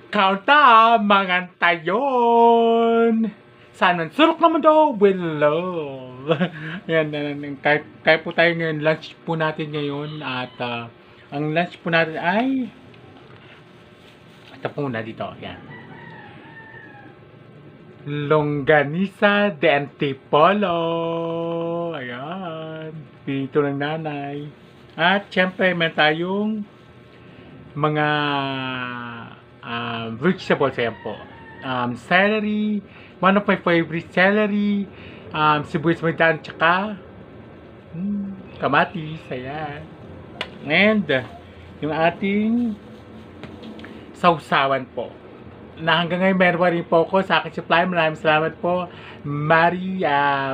Kaunta, mga tayon. Sana surok naman daw with love. Yan, kaya po tayo ngayon, lunch po natin ngayon at ang lunch po natin ay ito po na dito, yan. Longganisa de Antipolo. Ayan. Pinito ng nanay. At syempre, may tayong mga vegetables. Ayan po. Celery. One of my favorite celery. Sibuyas may daan. Tsaka kamatis. Ayan. And yung ating sausawan po. Na hanggang ngayon meron pa rin po ako sa aking supply. Maraming salamat po. Mari,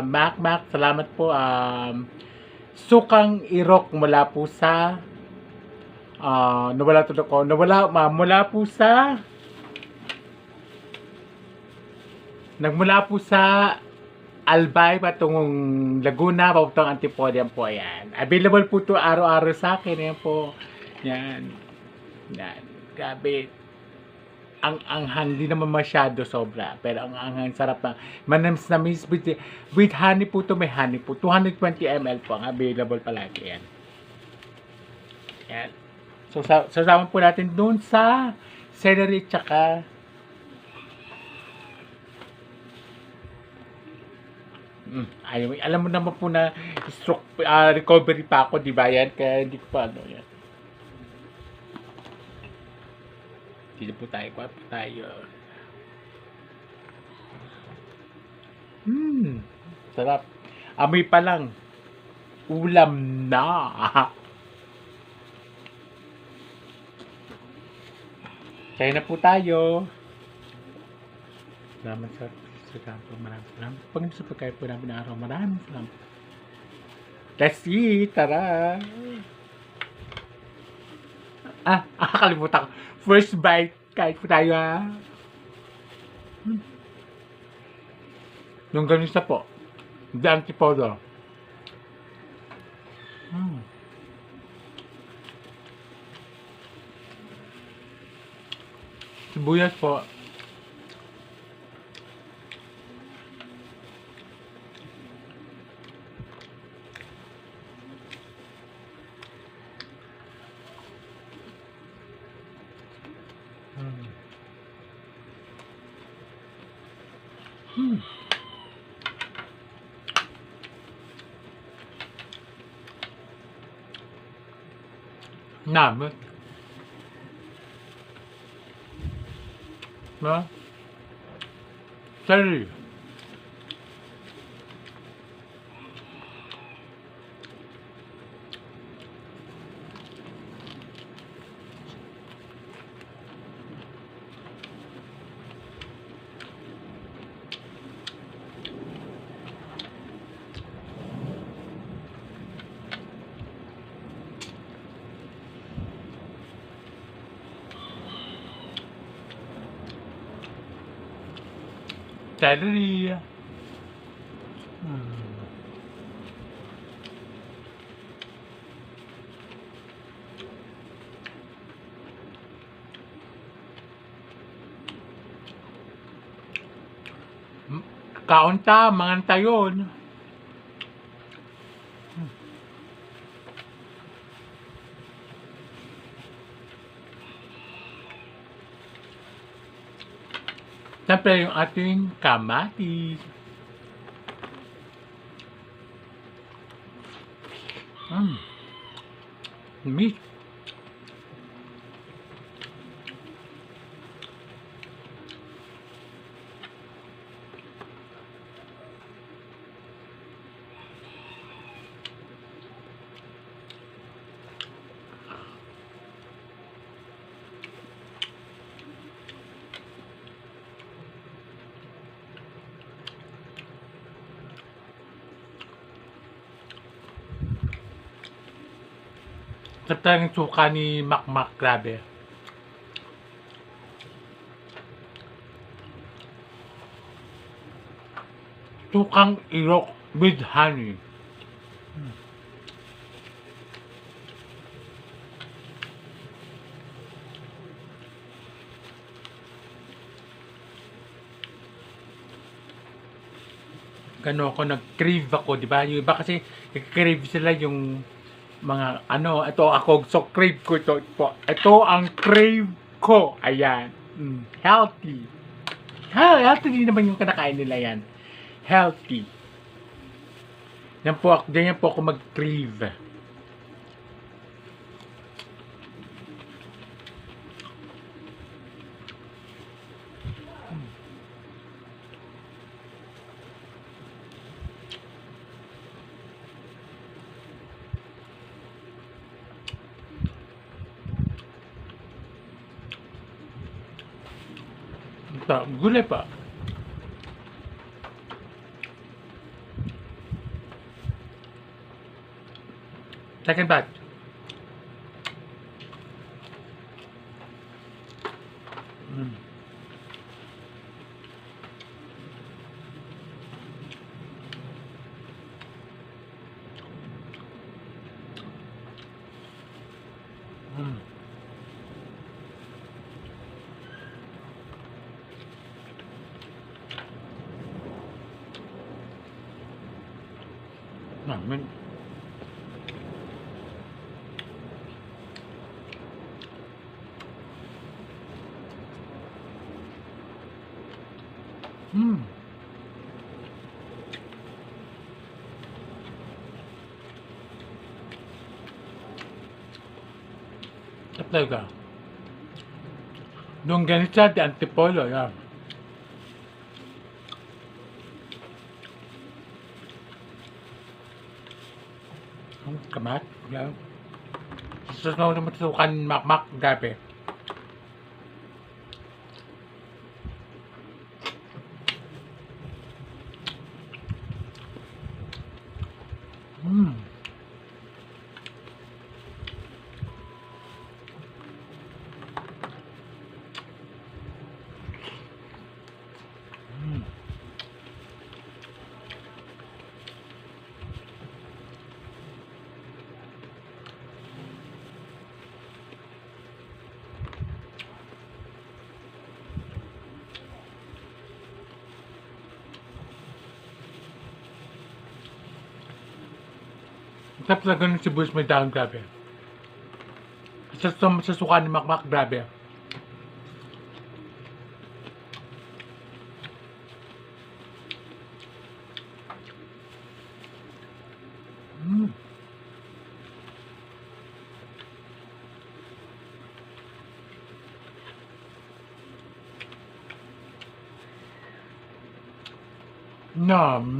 Mac, salamat po. Sukang Irok mula po sa mula po sa nagmula po sa Albay patungong Laguna papuntang Antipolo. Yan po, ayan. Available po to araw-araw sa akin. Yan po. Yan. Yan. Grabe. Ang anghang, hindi naman masyado sobra. Pero ang anghang sarap na. Manamis na miss with honey po to. May honey po. 220 ml po ang available palagi. Yan. Yan. So, sasama po natin dun sa celery tsaka alam mo naman po na stroke recovery pa ako, di ba yan? Kaya hindi ko pa yan. Dito po tayo, kwa po tayo. Sarap. Amoy pa lang. Ulam na. Kaya na po tayo. Salamat sa maraming salamat. Pag sa pagkain po namin araw, maraming salamat. Let's eat. Tara. Kalimutan ko. First bite. Kahit po tayo Yung ganisa po. The Antipolo. Sibuyas po. Namin. Na? Celery. Celery. Kaunta, mga tayon. Siyempre yung ating kamatis. Meat. Sarap talagang suka ni Mac, grabe. Sukang Irok with honey. Gano ako, nag-crave ako, di ba? Yung iba kasi, nag-crave sila yung mga, ano, ito ako, so crave ko ito po. Ito ang crave ko. Ayan. Healthy. Healthy din naman yung kinakain nila yan. Healthy. Yan po, ganyan po ako mag-crave. Ito, gulay pa. Second batch. Namin. Talaga. Nung ganito di antipolo, yan. Kamat, yan. Tapos na naman sukan makmak gabi. Tapos na ganun si Bush may dahon, grabe. Sa suka ni Makmak, grabe. Nam.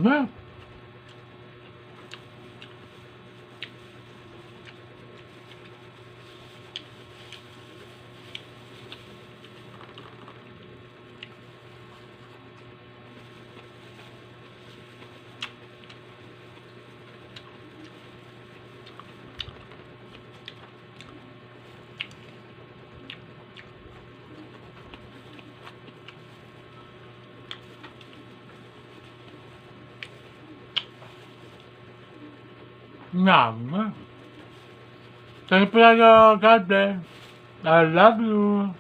Nam. Thank you, God bless. I love you.